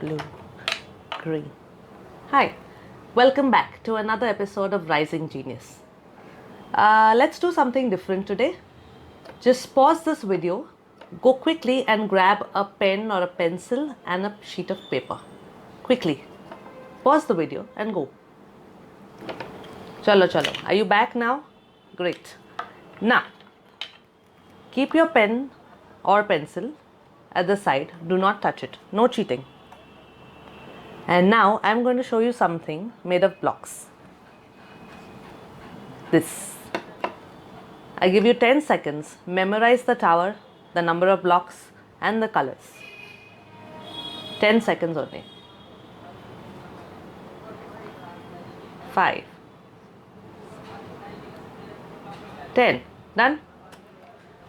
blue, green. Hi, welcome back to another episode of Rising Genius. Let's do something different today. Just pause this video, go quickly and grab a pen or a pencil and a sheet of paper. Quickly. Pause the video and go. Chalo, chalo. Are you back now? Great. Now, keep your pen or pencil at the side. Do not touch it. No cheating. And now I'm going to show you something made of blocks. This. I give you 10 seconds. Memorize the tower, the number of blocks and the colors. 10 seconds only. 5. 10. Done?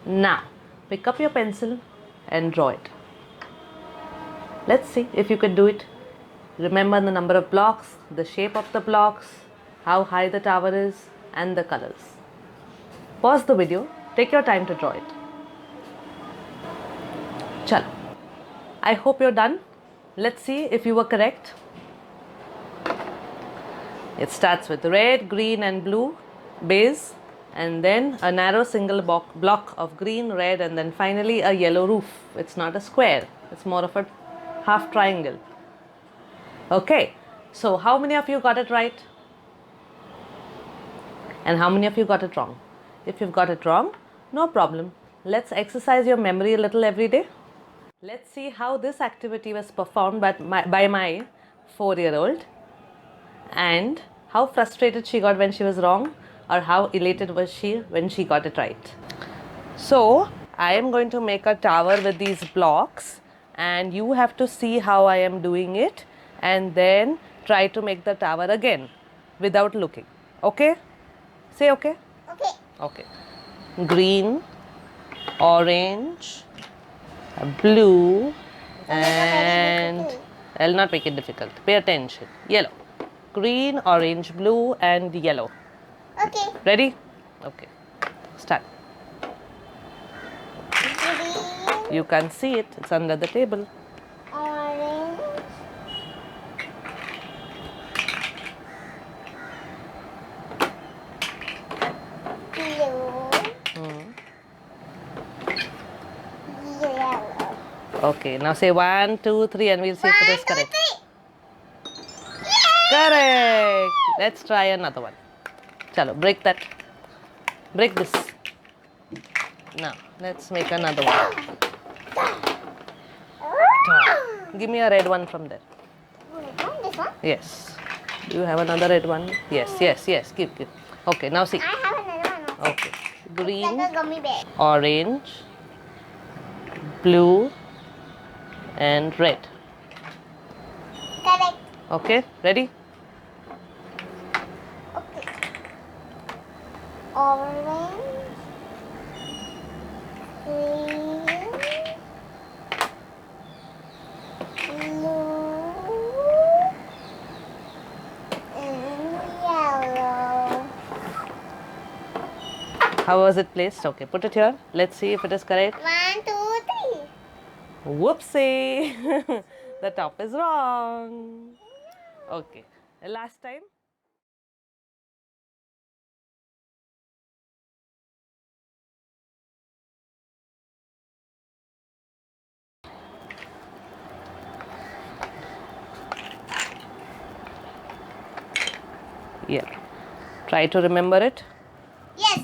Now, pick up your pencil and draw it. Let's see if you can do it. Remember the number of blocks, the shape of the blocks, how high the tower is, and the colors. Pause the video. Take your time to draw it. Chalo. I hope you're done. Let's see if you were correct. It starts with red, green, and blue base, and then a narrow single block of green, red, and then finally a yellow roof. It's not a square, it's more of a half triangle. Okay, so how many of you got it right? And how many of you got it wrong? If you've got it wrong, no problem. Let's exercise your memory a little every day. Let's see how this activity was performed by my 4-year-old. And how frustrated she got when she was wrong, or how elated was she when she got it right. So I am going to make a tower with these blocks, and you have to see how I am doing it and then try to make the tower again without looking. Okay? Say okay. Okay. Okay. Green, orange, blue, and I'll not make it difficult. Pay attention. Yellow. Green, orange, blue, and yellow. Okay. Ready? Okay. Start. Green, You can't see it. It's under the table. orange, blue, yellow. Okay. Now say 1, 2, 3, and we'll see if it is 1, 2, correct. 3. Correct. Let's try another one. Chalo, break that. Break this. Now, let's make another one. Give me a red one from there. This one? Yes. Do you have another red one? Yes, yes, yes. Keep. Okay, now see. I have another one also. Okay. Like Green, a gummy bear. orange, blue, and red. Correct. Okay, ready? Okay. Orange, green, blue, and yellow. How was it placed? Okay, put it here. Let's see if it is correct. 1, 2, 3. Whoopsie! The top is wrong. Okay, last time. Yeah. Try to remember it. Yes.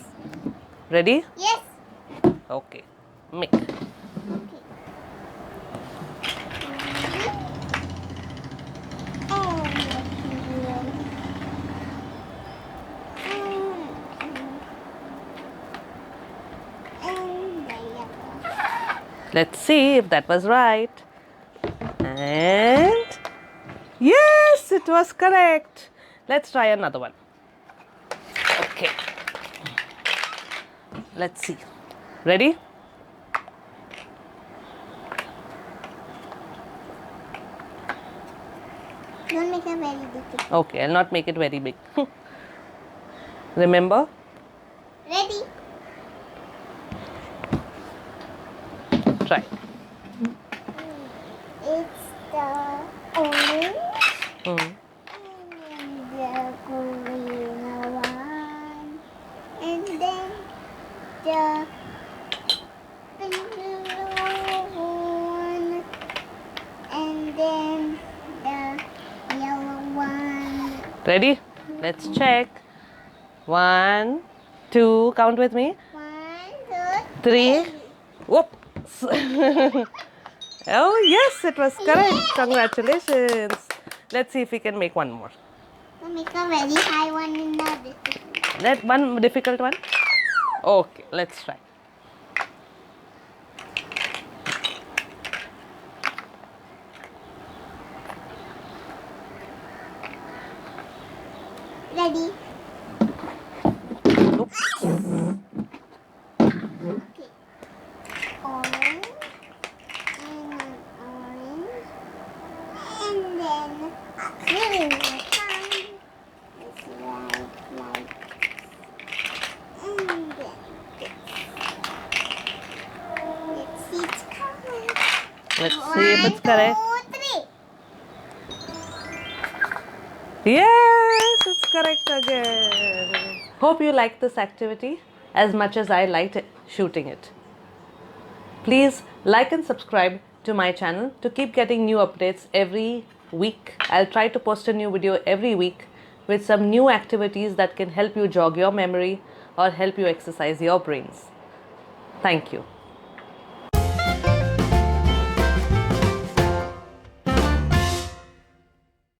Ready? Yes. Okay. Make. Let's see if that was right. And yes, it was correct. Let's try another one. Okay. Let's see. Ready? Don't make it very big. Okay, I'll not make it very big. Remember? Ready? Try. It's the orange. Hmm. And then the green one. And then the blue one. And then the yellow one. Ready? Let's check. 1, 2, count with me. 1, 2, 3. Whoops. Oh, yes, it was correct. Congratulations. Let's see if we can make one more. We'll make a very high one in the difficult. That one difficult one? Okay, let's try. Ready? Oops. Okay. Orange. And an orange. And then a green one. It's like and then this. Let's see its color. Let's see if it's correct. 1, 2, 3. Yes, it's correct again. Hope you liked this activity as much as I liked shooting it. Please like and subscribe to my channel to keep getting new updates every week. I'll try to post a new video every week with some new activities that can help you jog your memory or help you exercise your brains. Thank you.